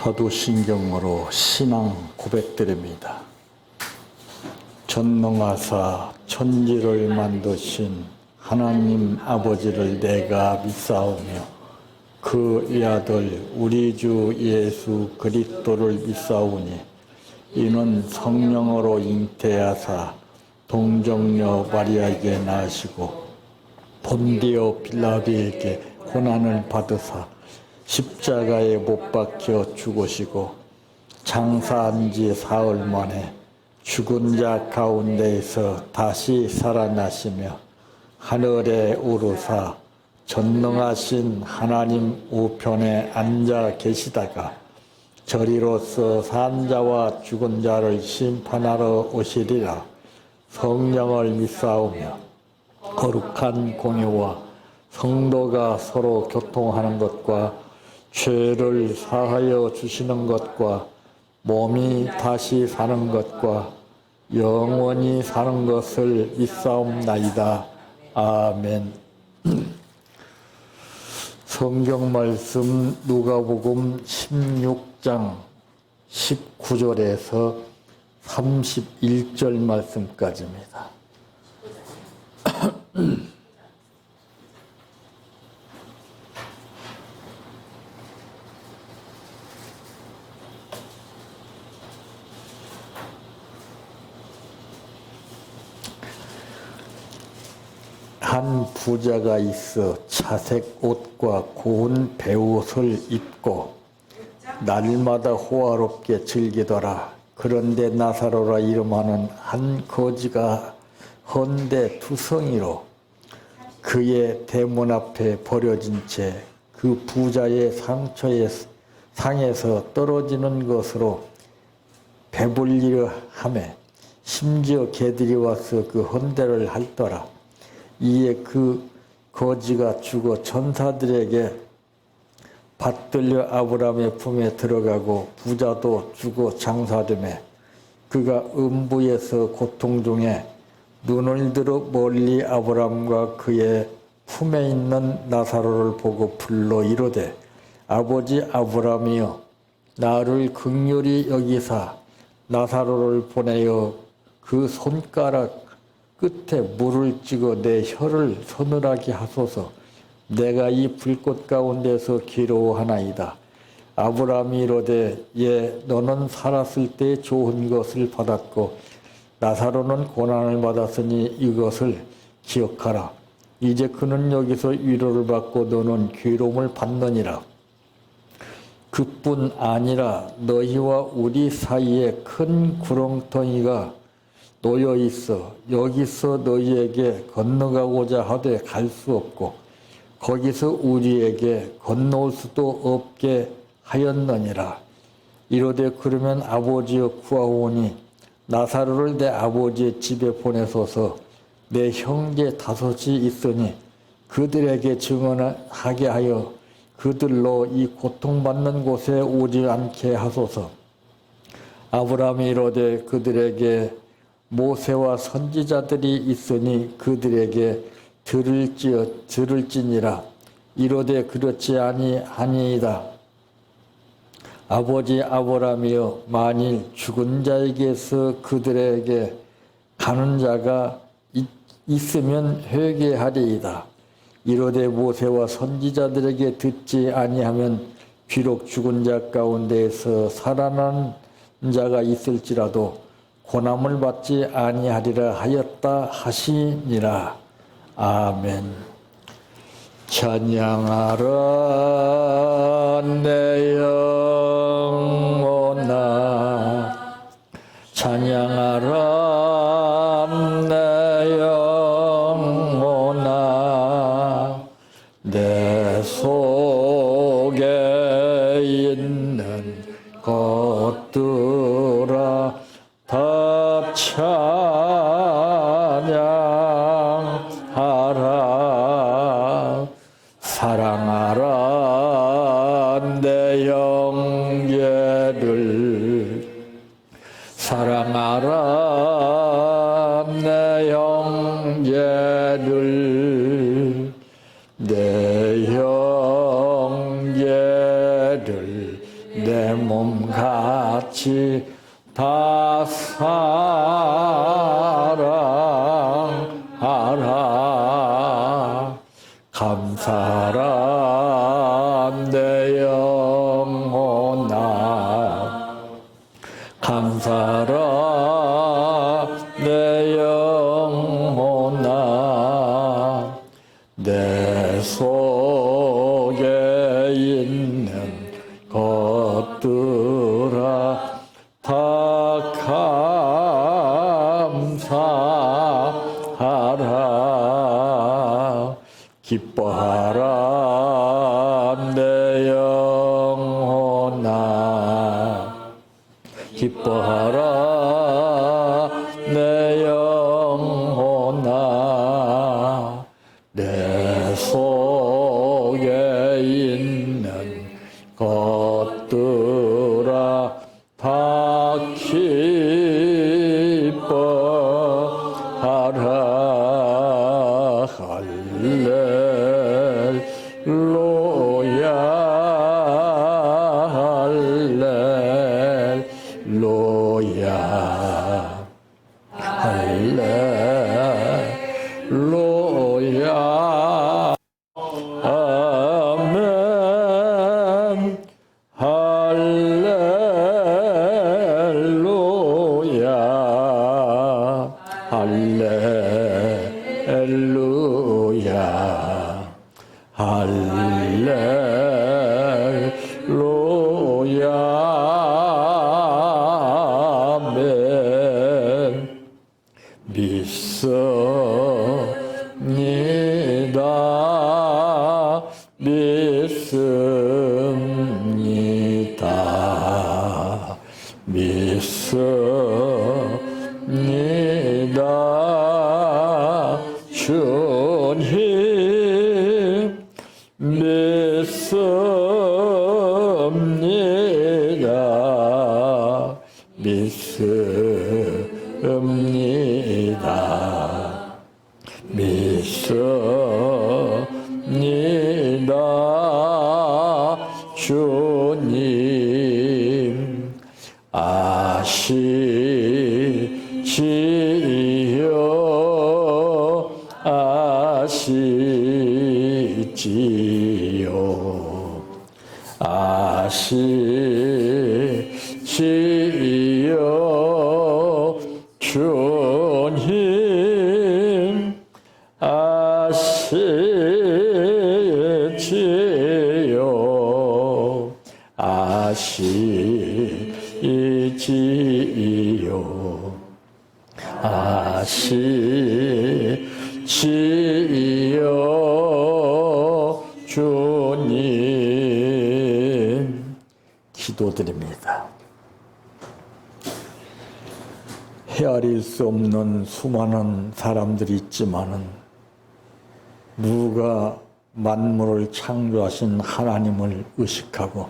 사도신경으로 신앙 고백드립니다. 전능하사 천지를 만드신 하나님 아버지를 내가 믿사오며 그 외아들 우리 주 예수 그리스도를 믿사오니 이는 성령으로 잉태하사 동정녀 마리아에게 나시고 본디오 빌라도에게 고난을 받으사 십자가에 못 박혀 죽으시고 장사한 지 사흘 만에 죽은 자 가운데에서 다시 살아나시며 하늘에 오르사 전능하신 하나님 우편에 앉아 계시다가 저리로서 산 자와 죽은 자를 심판하러 오시리라. 성령을 믿사오며 거룩한 공유와 성도가 서로 교통하는 것과 죄를 사하여 주시는 것과 몸이 다시 사는 것과 영원히 사는 것을 믿사옵나이다. 아멘. 성경 말씀 누가복음 16장 19절에서 31절 말씀까지입니다. 한 부자가 있어 차색 옷과 고운 배옷을 입고 날마다 호화롭게 즐기더라. 그런데 나사로라 이름하는 한 거지가 헌데 투성이로 그의 대문 앞에 버려진 채 그 부자의 상에서 떨어지는 것으로 배불리려 하매 심지어 개들이 와서 그 헌데를 핥더라. 이에 그 거지가 죽어 천사들에게 받들려 아브라함의 품에 들어가고 부자도 죽어 장사되매 그가 음부에서 고통 중에 눈을 들어 멀리 아브라함과 그의 품에 있는 나사로를 보고 불러 이르되 아버지 아브라함이여 나를 긍휼히 여기사 나사로를 보내어 그 손가락 끝에 물을 찍어 내 혀를 서늘하게 하소서. 내가 이 불꽃 가운데서 괴로워하나이다. 아브라함이 이르되 예 너는 살았을 때 좋은 것을 받았고 나사로는 고난을 받았으니 이것을 기억하라. 이제 그는 여기서 위로를 받고 너는 괴로움을 받느니라. 그뿐 아니라 너희와 우리 사이에 큰 구렁텅이가 놓여 있어 여기서 너희에게 건너가고자 하되 갈 수 없고 거기서 우리에게 건너올 수도 없게 하였느니라. 이르되 그러면 아버지여 구하오니 나사로를 내 아버지의 집에 보내소서. 내 형제 다섯이 있으니 그들에게 증언하게 하여 그들로 이 고통받는 곳에 오지 않게 하소서. 아브라함이 이르되 그들에게 모세와 선지자들이 있으니 그들에게 들을지니라. 이르되 그렇지 아니이다. 아버지 아브라함이여 만일 죽은 자에게서 그들에게 가는 자가 있으면 회개하리이다. 이르되 모세와 선지자들에게 듣지 아니하면 비록 죽은 자 가운데에서 살아난 자가 있을지라도 고난을 받지 아니하리라 하였다 하시니라. 아멘. 찬양하라 내 영혼아 찬양하라 내 영혼아 내 속에 있는 것들아 다 찬양하라. 사랑하라 내 형제를 사랑하라 내 형제를 내 형제를 내 몸 같이 다 사랑하라. 감사라 내 영혼아, 감사라 내 영혼아. 내 속에 있는 것들아 다 감사하라. 기뻐하라 내 영혼아, 기뻐하라 내 영혼아. 내 속에 있는 것들아 다 기뻐하라. 할렐루야, 할렐루야, 할렐루야. 아멘. 할렐루야, 할렐루야, 할렐루야. 아멘. 믿습니다, 믿습니다, 믿습니다. 주님 믿습니다, 믿습니다, 믿습니다. 주님 아시지요, 아시지요, 아시지요. 주님 아시지요, 아시지요, 아시지요. 주님 기도드립니다. 헤아릴 수 없는 수많은 사람들이 있지만은 누가 만물을 창조하신 하나님을 의식하고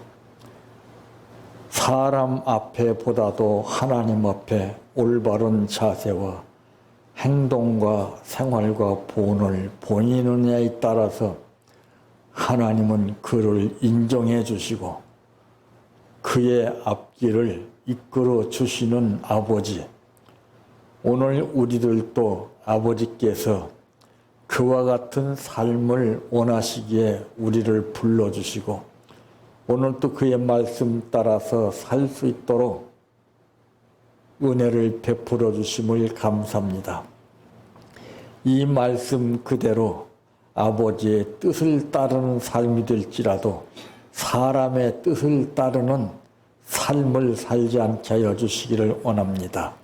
사람 앞에 보다도 하나님 앞에 올바른 자세와 행동과 생활과 본을 보이느냐에 따라서 하나님은 그를 인정해 주시고 그의 앞길을 이끌어 주시는 아버지, 오늘 우리들도 아버지께서 그와 같은 삶을 원하시기에 우리를 불러주시고 오늘도 그의 말씀 따라서 살 수 있도록 은혜를 베풀어 주심을 감사합니다. 이 말씀 그대로 아버지의 뜻을 따르는 삶이 될지라도 사람의 뜻을 따르는 삶을 살지 않게 하여 주시기를 원합니다.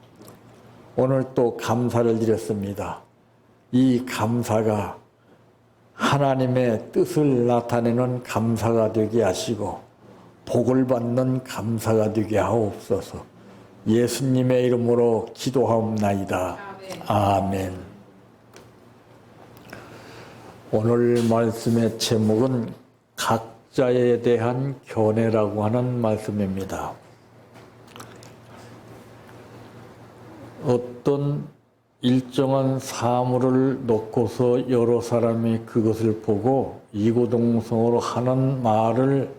오늘 또 감사를 드렸습니다. 이 감사가 하나님의 뜻을 나타내는 감사가 되게 하시고 복을 받는 감사가 되게 하옵소서. 예수님의 이름으로 기도하옵나이다. 아멘. 오늘 말씀의 제목은 각자에 대한 견해라고 하는 말씀입니다. 어떤 일정한 사물을 놓고서 여러 사람이 그것을 보고 이구동성으로 하는 말을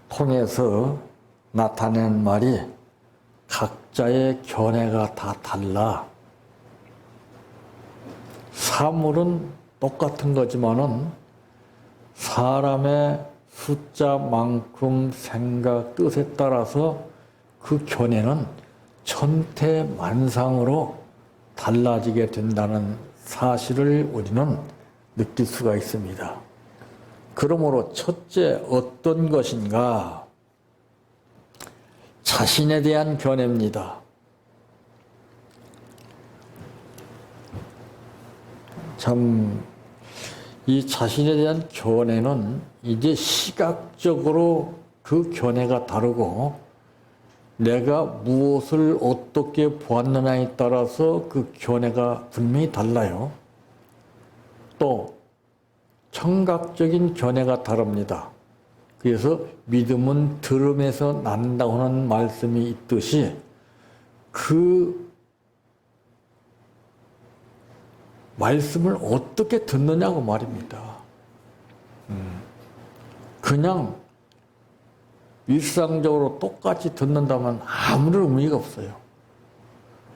통해서 나타내는 말이 각자의 견해가 다 달라. 사물은 똑같은 거지만은 사람의 숫자만큼 생각, 뜻에 따라서 그 견해는 천태만상으로 달라지게 된다는 사실을 우리는 느낄 수가 있습니다. 그러므로 첫째 어떤 것인가? 자신에 대한 견해입니다. 참, 이 자신에 대한 견해는 이제 시각적으로 그 견해가 다르고 내가 무엇을 어떻게 보았느냐에 따라서 그 견해가 분명히 달라요. 또 청각적인 견해가 다릅니다. 그래서 믿음은 들음에서 난다고 하는 말씀이 있듯이 그 말씀을 어떻게 듣느냐고 말입니다. 그냥 일상적으로 똑같이 듣는다면 아무런 의미가 없어요.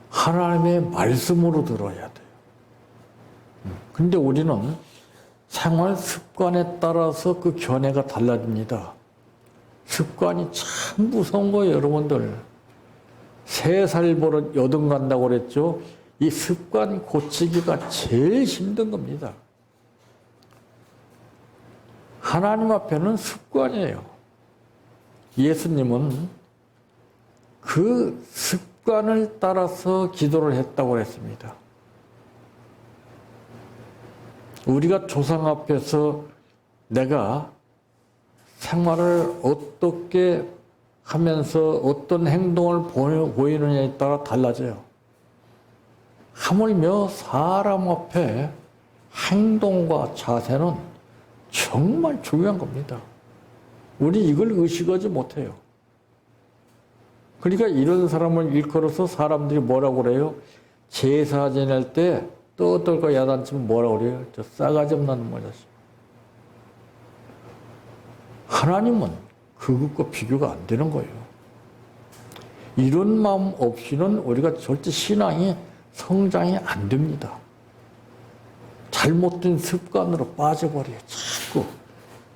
하나님의 말씀으로 들어야 돼요. 근데 우리는 생활 습관에 따라서 그 견해가 달라집니다. 습관이 참 무서운 거예요, 여러분들. 3살 버릇 여든 간다고 그랬죠? 이 습관 고치기가 제일 힘든 겁니다. 하나님 앞에는 습관이에요. 예수님은 그 습관을 따라서 기도를 했다고 했습니다. 우리가 조상 앞에서 내가 생활을 어떻게 하면서 어떤 행동을 보이느냐에 따라 달라져요. 하물며 사람 앞에 행동과 자세는 정말 중요한 겁니다. 우리 이걸 의식하지 못해요. 그러니까 이런 사람을 일컬어서 사람들이 뭐라고 그래요? 제사 지낼 때 떠들고 야단치면 뭐라고 그래요? 저 싸가지 없는 놈 자식. 하나님은 그것과 비교가 안 되는 거예요. 이런 마음 없이는 우리가 절대 신앙이 성장이 안 됩니다. 잘못된 습관으로 빠져버려요. 자꾸.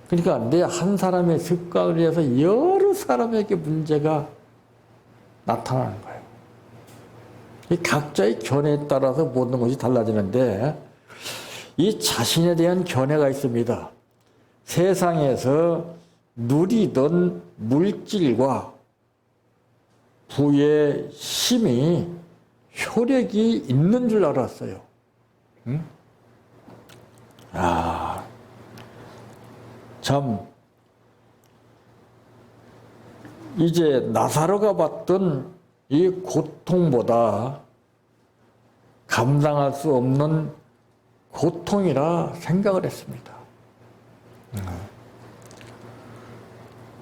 그러니까 내 한 사람의 습관을 위해서 여러 사람에게 문제가 나타나는 거예요. 이 각자의 견해에 따라서 모든 것이 달라지는데 이 자신에 대한 견해가 있습니다. 세상에서 누리던 물질과 부의 힘이 효력이 있는 줄 알았어요. 응? 참 이제 나사로가 받던 이 고통보다 감당할 수 없는 고통이라 생각을 했습니다.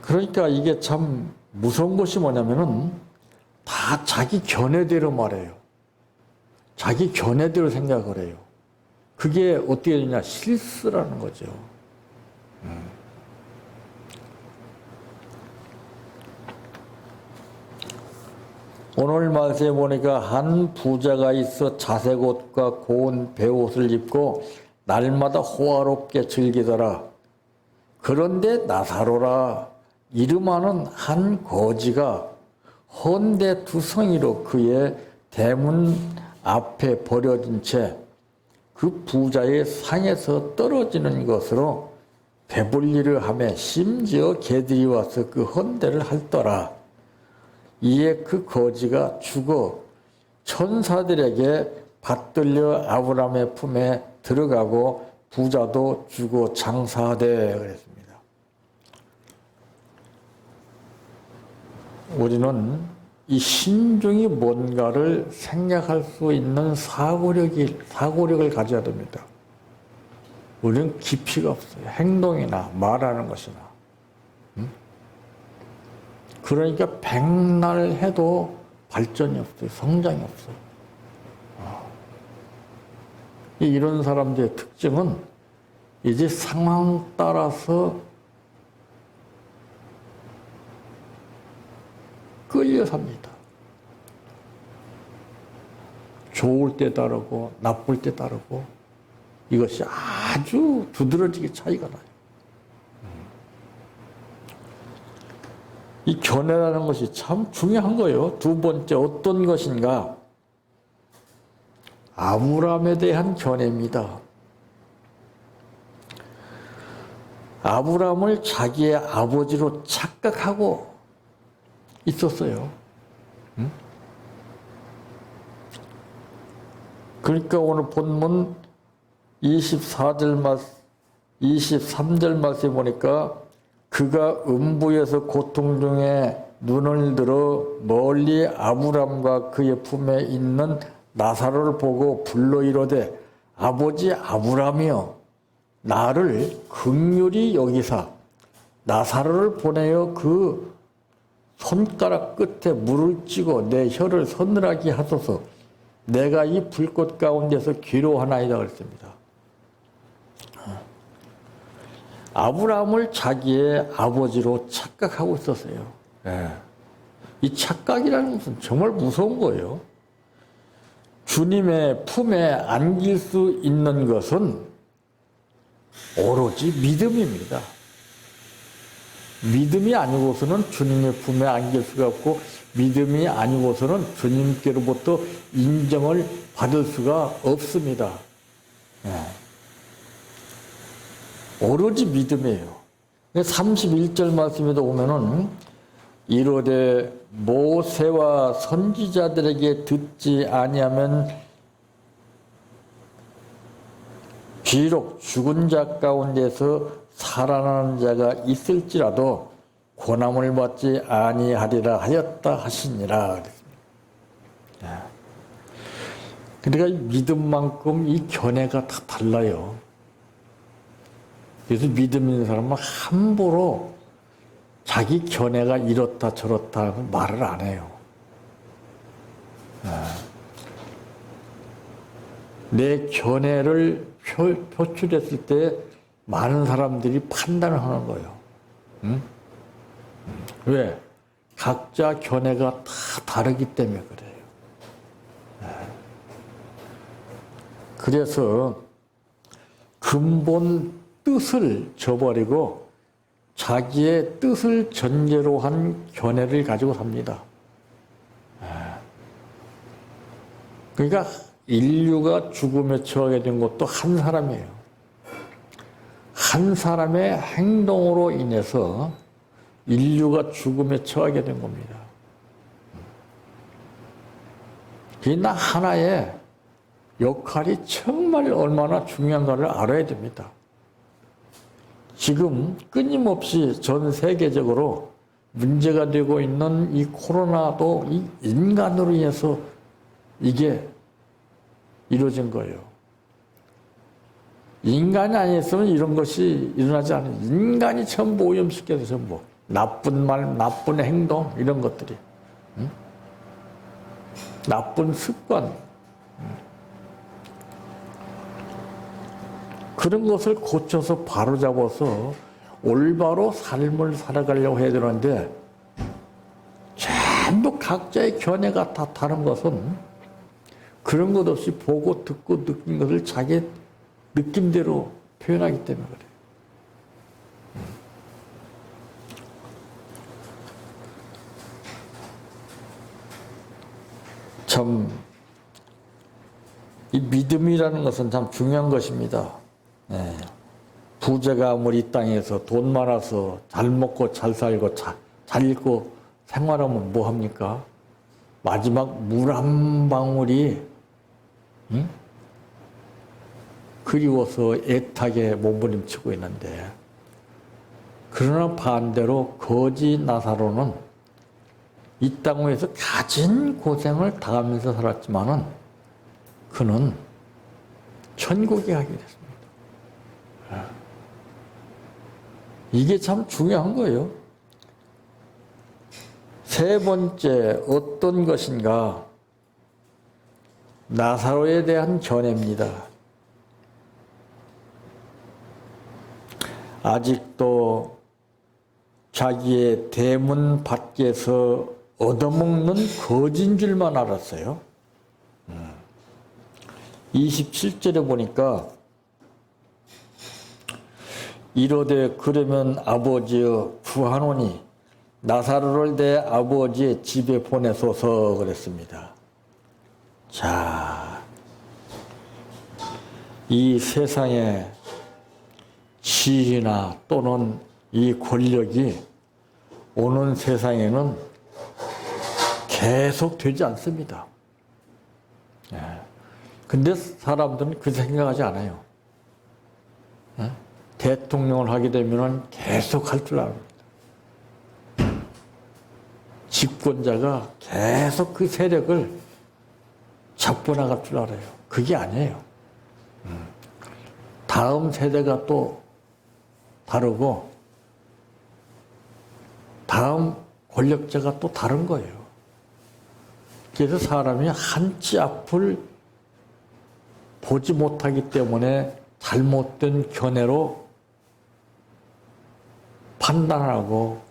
그러니까 이게 참 무서운 것이 뭐냐면은 다 자기 견해대로 말해요. 자기 견해대로 생각을 해요. 그게 어떻게 되냐? 실수라는 거죠. 오늘 말씀에 보니까 한 부자가 있어 자색 옷과 고운 베옷을 입고 날마다 호화롭게 즐기더라. 그런데 나사로라 이름하는 한 거지가 헌데 두성이로 그의 대문 앞에 버려진 채 그 부자의 상에서 떨어지는 것으로 배불리를 하며 심지어 개들이 와서 그 헌데를 핥더라. 이에 그 거지가 죽어 천사들에게 받들려 아브라함의 품에 들어가고 부자도 죽어 장사하되 그랬습니다. 우리는 이 신중히 뭔가를 생각할 수 있는 사고력을 가져야 됩니다. 우리는 깊이가 없어요. 행동이나 말하는 것이나. 그러니까 백날 해도 발전이 없어요. 성장이 없어요. 이런 사람들의 특징은 이제 상황 따라서 좋을 때 다르고 나쁠 때 다르고 이것이 아주 두드러지게 차이가 나요. 이 견해라는 것이 참 중요한 거예요. 두 번째 어떤 것인가? 아브라함에 대한 견해입니다. 아브라함을 자기의 아버지로 착각하고 있었어요. 그러니까 오늘 본문 23절 말씀에 보니까 그가 음부에서 고통 중에 눈을 들어 멀리 아브라함과 그의 품에 있는 나사로를 보고 불러 이르되 아버지 아브라함이여 나를 긍휼히 여기사 나사로를 보내어 그 손가락 끝에 물을 찌고 내 혀를 서늘하게 하소서 내가 이 불꽃 가운데서 기로하나이다 그랬습니다. 아브라함을 자기의 아버지로 착각하고 있었어요. 이 착각이라는 것은 정말 무서운 거예요. 주님의 품에 안길 수 있는 것은 오로지 믿음입니다. 믿음이 아니고서는 주님의 품에 안길 수가 없고 믿음이 아니고서는 주님께로부터 인정을 받을 수가 없습니다. 오로지 믿음이에요. 31절 말씀에도 보면은 이르되 모세와 선지자들에게 듣지 아니하면 비록 죽은 자 가운데서 살아나는 자가 있을지라도 고난을 받지 아니하리라 하였다 하시니라. 그러니까 믿음만큼 이 견해가 다 달라요. 그래서 믿음 있는 사람은 함부로 자기 견해가 이렇다 저렇다 하고 말을 안 해요. 내 견해를 표출했을 때 많은 사람들이 판단을 하는 거예요. 왜? 각자 견해가 다 다르기 때문에 그래요. 그래서 근본 뜻을 저버리고 자기의 뜻을 전제로 한 견해를 가지고 삽니다. 그러니까 인류가 죽음에 처하게 된 것도 한 사람이에요. 한 사람의 행동으로 인해서 인류가 죽음에 처하게 된 겁니다. 그러나 하나의 역할이 정말 얼마나 중요한가를 알아야 됩니다. 지금 끊임없이 전 세계적으로 문제가 되고 있는 이 코로나도 이 인간으로 인해서 이게 이루어진 거예요. 인간이 아니었으면 이런 것이 일어나지 않아요. 인간이 전부 오염시켜서 전부 나쁜 말, 나쁜 행동 이런 것들이 나쁜 습관 그런 것을 고쳐서 바로잡아서 올바로 삶을 살아가려고 해야 되는데 전부 각자의 견해가 다 다른 것은 그런 것 없이 보고 듣고 느낀 것을 자기 느낌대로 표현하기 때문에 그래요. 참, 이 믿음이라는 것은 참 중요한 것입니다. 부자가 아무리 이 땅에서 돈 많아서 잘 먹고 잘 살고 잘 읽고 생활하면 뭐 합니까? 마지막 물 한 방울이 그리워서 애타게 몸부림치고 있는데 그러나 반대로 거지 나사로는 이 땅 위에서 가진 고생을 당하면서 살았지만은 그는 천국에 가게 됐습니다. 이게 참 중요한 거예요. 세 번째, 어떤 것인가? 나사로에 대한 견해입니다. 아직도 자기의 대문 밖에서 얻어먹는 거진 줄만 알았어요. 27절에 보니까 이르되 그러면 아버지여 구하노니 나사로를 내 아버지의 집에 보내소서 그랬습니다. 자, 이 세상에 지위나 또는 이 권력이 오는 세상에는 계속 되지 않습니다. 근데 사람들은 그 생각하지 않아요. 대통령을 하게 되면 계속 할 줄 압니다. 집권자가 계속 그 세력을 잡고 나갈 줄 알아요. 그게 아니에요. 다음 세대가 또 다르고 다음 권력자가 또 다른 거예요. 그래서 사람이 한치 앞을 보지 못하기 때문에 잘못된 견해로 판단하고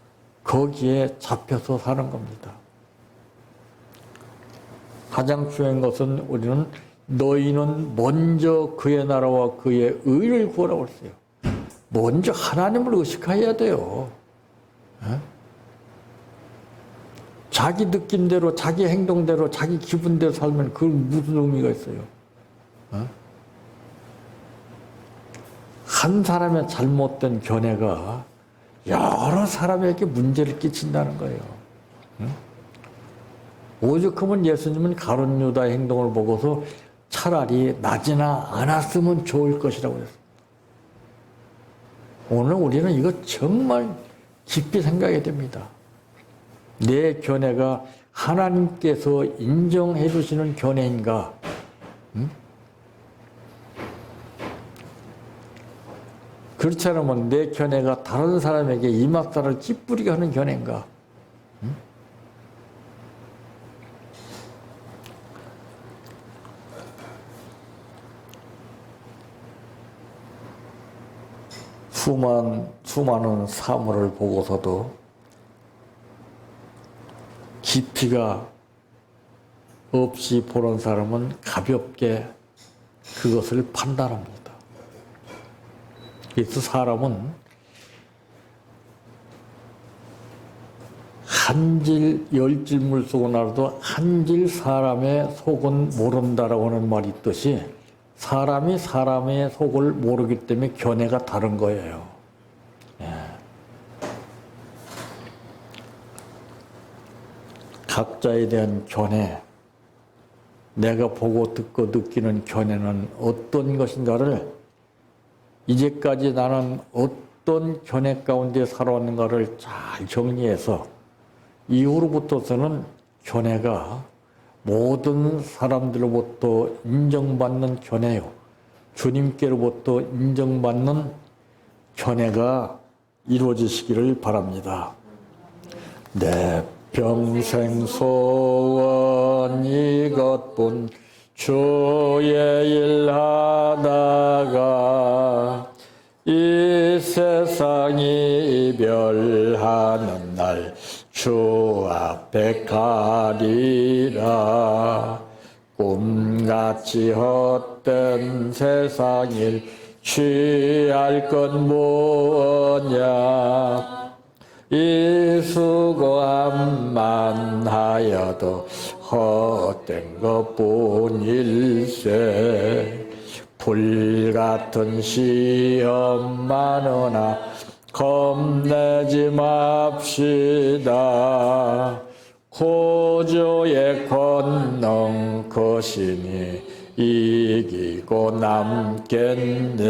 거기에 잡혀서 사는 겁니다. 가장 중요한 것은 우리는 너희는 먼저 그의 나라와 그의 의를 구하라고 했어요. 먼저 하나님을 의식해야 돼요. 자기 느낌대로, 자기 행동대로, 자기 기분대로 살면 그건 무슨 의미가 있어요? 한 사람의 잘못된 견해가 여러 사람에게 문제를 끼친다는 거예요. 오죽하면 예수님은 가룟 유다의 행동을 보고서 차라리 나지나 않았으면 좋을 것이라고 했습니다. 오늘 우리는 이거 정말 깊이 생각해야 됩니다. 내 견해가 하나님께서 인정해 주시는 견해인가? 그렇지 않으면 내 견해가 다른 사람에게 이맛살을 찌푸리게 하는 견해인가? 수많은 사물을 보고서도 깊이가 없이 보는 사람은 가볍게 그것을 판단합니다. 그래서 사람은 한질 열질 물 속은 알아도 한질 사람의 속은 모른다라고 하는 말이 있듯이 사람이 사람의 속을 모르기 때문에 견해가 다른 거예요. 각자에 대한 견해, 내가 보고 듣고 느끼는 견해는 어떤 것인가를 이제까지 나는 어떤 견해 가운데 살아왔는가를 잘 정리해서 이후로부터서는 견해가 모든 사람들로부터 인정받는 견해요. 주님께로부터 인정받는 견해가 이루어지시기를 바랍니다. 내 평생 소원 이것뿐 주의 일 하다가 이 세상이 이별하는 날 주 앞에 가리라. 꿈같이 헛된 세상일 취할 건 뭐냐. 이 수고함만 하여도 헛된 것뿐일세. 불같은 시험 많으나 겁내지 맙시다. 구주의 권능 거시니 이기고 남겠네.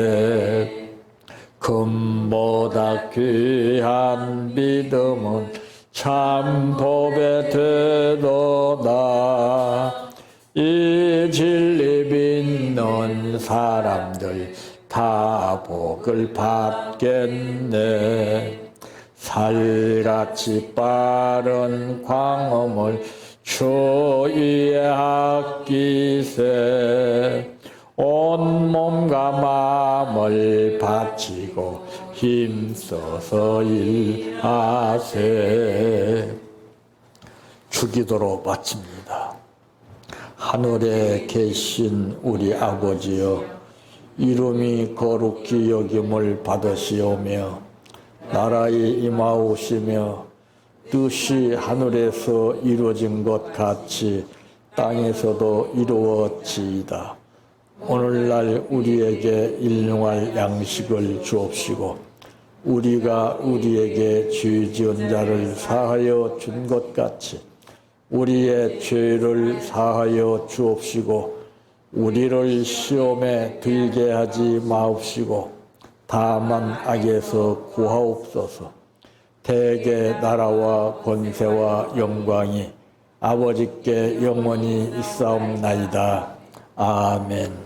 금보다 귀한 믿음은 참 법에 되도다. 이 진리 믿는 사람들 다 복을 받겠네. 살같이 빠른 광음을 주 위에 아끼세. 온몸과 마음을 바치고 힘써서 일하세. 주기도로 마칩니다. 하늘에 계신 우리 아버지여, 이름이 거룩히 여김을 받으시오며 나라의 임하오시며 뜻이 하늘에서 이루어진 것 같이 땅에서도 이루어지이다. 오늘날 우리에게 일용할 양식을 주옵시고 우리가 우리에게 죄 지은 자를 사하여 준 것 같이 우리의 죄를 사하여 주옵시고 우리를 시험에 들게 하지 마옵시고 다만 악에서 구하옵소서. 대개 나라와 권세와 영광이 아버지께 영원히 있사옵나이다. 아멘.